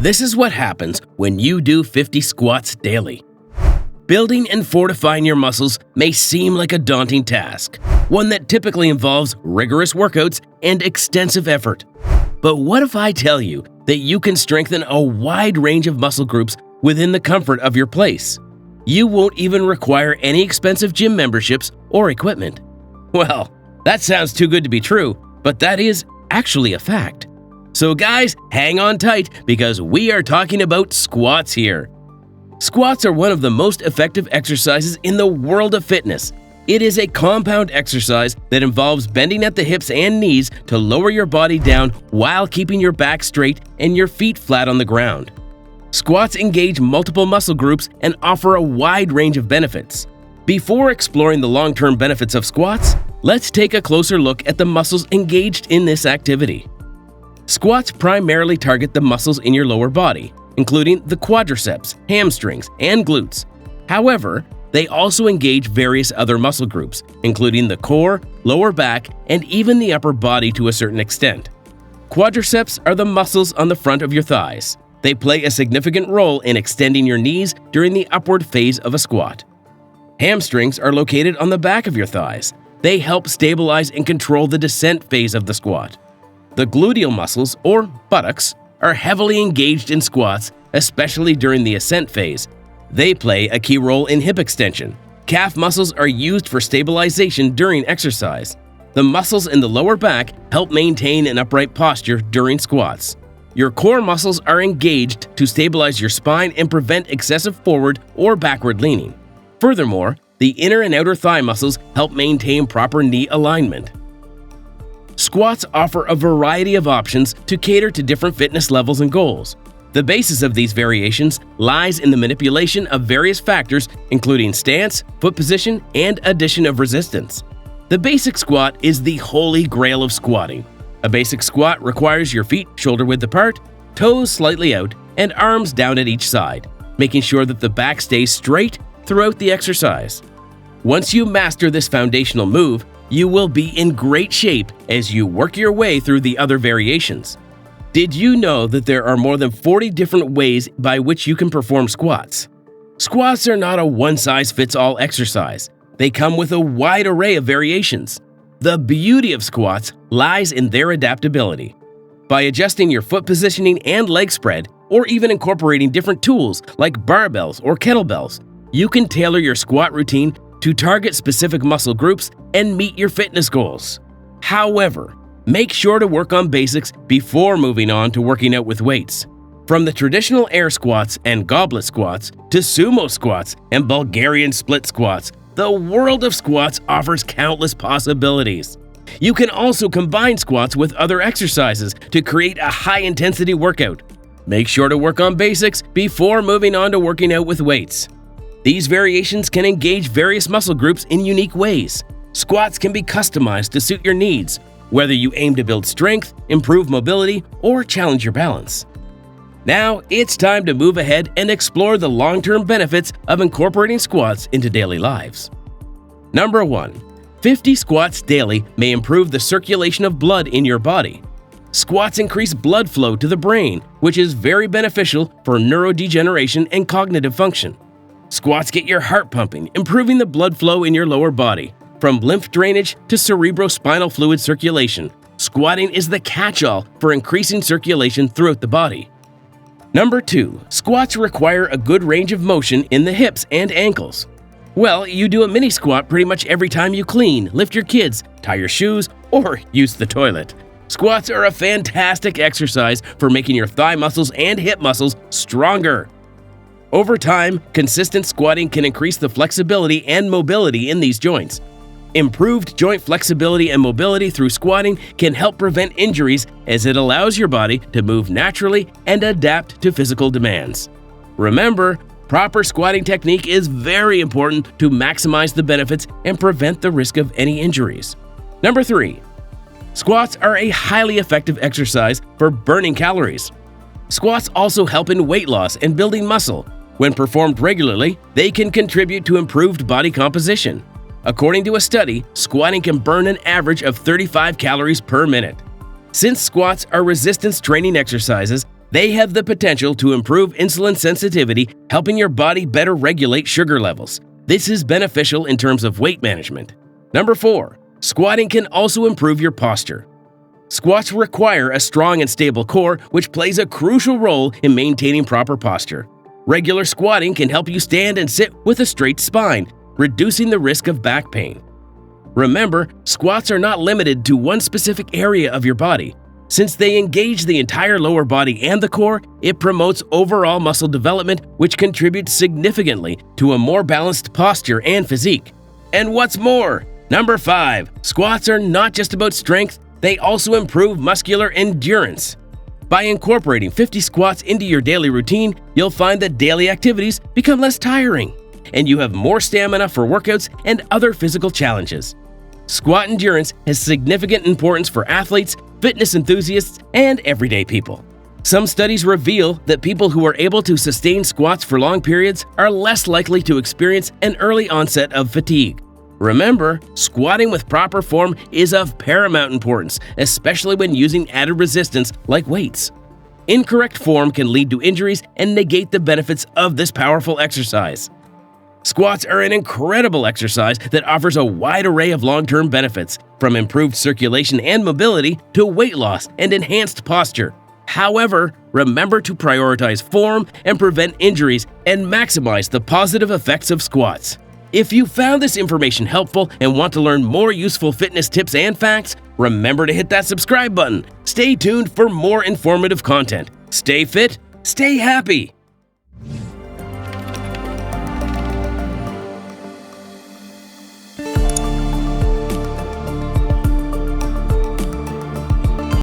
This is what happens when you do 50 squats daily. Building and fortifying your muscles may seem like a daunting task, one that typically involves rigorous workouts and extensive effort. But what if I tell you that you can strengthen a wide range of muscle groups within the comfort of your place? You won't even require any expensive gym memberships or equipment. Well, that sounds too good to be true, but that is actually a fact. So guys, hang on tight because we are talking about squats here. Squats are one of the most effective exercises in the world of fitness. It is a compound exercise that involves bending at the hips and knees to lower your body down while keeping your back straight and your feet flat on the ground. Squats engage multiple muscle groups and offer a wide range of benefits. Before exploring the long-term benefits of squats, let's take a closer look at the muscles engaged in this activity. Squats primarily target the muscles in your lower body, including the quadriceps, hamstrings, and glutes. However, they also engage various other muscle groups, including the core, lower back, and even the upper body to a certain extent. Quadriceps are the muscles on the front of your thighs. They play a significant role in extending your knees during the upward phase of a squat. Hamstrings are located on the back of your thighs. They help stabilize and control the descent phase of the squat. The gluteal muscles, or buttocks, are heavily engaged in squats, especially during the ascent phase. They play a key role in hip extension. Calf muscles are used for stabilization during exercise. The muscles in the lower back help maintain an upright posture during squats. Your core muscles are engaged to stabilize your spine and prevent excessive forward or backward leaning. Furthermore, the inner and outer thigh muscles help maintain proper knee alignment. Squats offer a variety of options to cater to different fitness levels and goals. The basis of these variations lies in the manipulation of various factors, including stance, foot position, and addition of resistance. The basic squat is the holy grail of squatting. A basic squat requires your feet shoulder-width apart, toes slightly out, and arms down at each side, making sure that the back stays straight throughout the exercise. Once you master this foundational move, you will be in great shape as you work your way through the other variations. Did you know that there are more than 40 different ways by which you can perform squats? Squats are not a one-size-fits-all exercise. They come with a wide array of variations. The beauty of squats lies in their adaptability. By adjusting your foot positioning and leg spread, or even incorporating different tools like barbells or kettlebells, you can tailor your squat routine to target specific muscle groups and meet your fitness goals. However, make sure to work on basics before moving on to working out with weights. From the traditional air squats and goblet squats to sumo squats and Bulgarian split squats, the world of squats offers countless possibilities. You can also combine squats with other exercises to create a high-intensity workout. Make sure to work on basics before moving on to working out with weights. These variations can engage various muscle groups in unique ways. Squats can be customized to suit your needs, whether you aim to build strength, improve mobility, or challenge your balance. Now, it's time to move ahead and explore the long-term benefits of incorporating squats into daily lives. Number 1. 50 squats daily may improve the circulation of blood in your body. Squats increase blood flow to the brain, which is very beneficial for neurodegeneration and cognitive function. Squats get your heart pumping, improving the blood flow in your lower body. From lymph drainage to cerebrospinal fluid circulation, squatting is the catch-all for increasing circulation throughout the body. Number 2. Squats require a good range of motion in the hips and ankles. Well, you do a mini squat pretty much every time you clean, lift your kids, tie your shoes, or use the toilet. Squats are a fantastic exercise for making your thigh muscles and hip muscles stronger. Over time, consistent squatting can increase the flexibility and mobility in these joints. Improved joint flexibility and mobility through squatting can help prevent injuries as it allows your body to move naturally and adapt to physical demands. Remember, proper squatting technique is very important to maximize the benefits and prevent the risk of any injuries. Number 3. Squats are a highly effective exercise for burning calories. Squats also help in weight loss and building muscle. When performed regularly, they can contribute to improved body composition. According to a study, squatting can burn an average of 35 calories per minute. Since squats are resistance training exercises, They have the potential to improve insulin sensitivity, helping your body better regulate sugar levels. This is beneficial in terms of weight management. Number 4. Squatting can also improve your posture. Squats require a strong and stable core, which plays a crucial role in maintaining proper posture. Regular squatting can help you stand and sit with a straight spine, reducing the risk of back pain. Remember, squats are not limited to one specific area of your body. Since they engage the entire lower body and the core, it promotes overall muscle development, which contributes significantly to a more balanced posture and physique. And what's more, number 5, squats are not just about strength, they also improve muscular endurance. By incorporating 50 squats into your daily routine, you'll find that daily activities become less tiring, and you have more stamina for workouts and other physical challenges. Squat endurance has significant importance for athletes, fitness enthusiasts, and everyday people. Some studies reveal that people who are able to sustain squats for long periods are less likely to experience an early onset of fatigue. Remember, squatting with proper form is of paramount importance, especially when using added resistance like weights. Incorrect form can lead to injuries and negate the benefits of this powerful exercise. Squats are an incredible exercise that offers a wide array of long-term benefits, from improved circulation and mobility to weight loss and enhanced posture. However, remember to prioritize form and prevent injuries and maximize the positive effects of squats. If you found this information helpful and want to learn more useful fitness tips and facts, remember to hit that subscribe button. Stay tuned for more informative content. Stay fit, stay happy.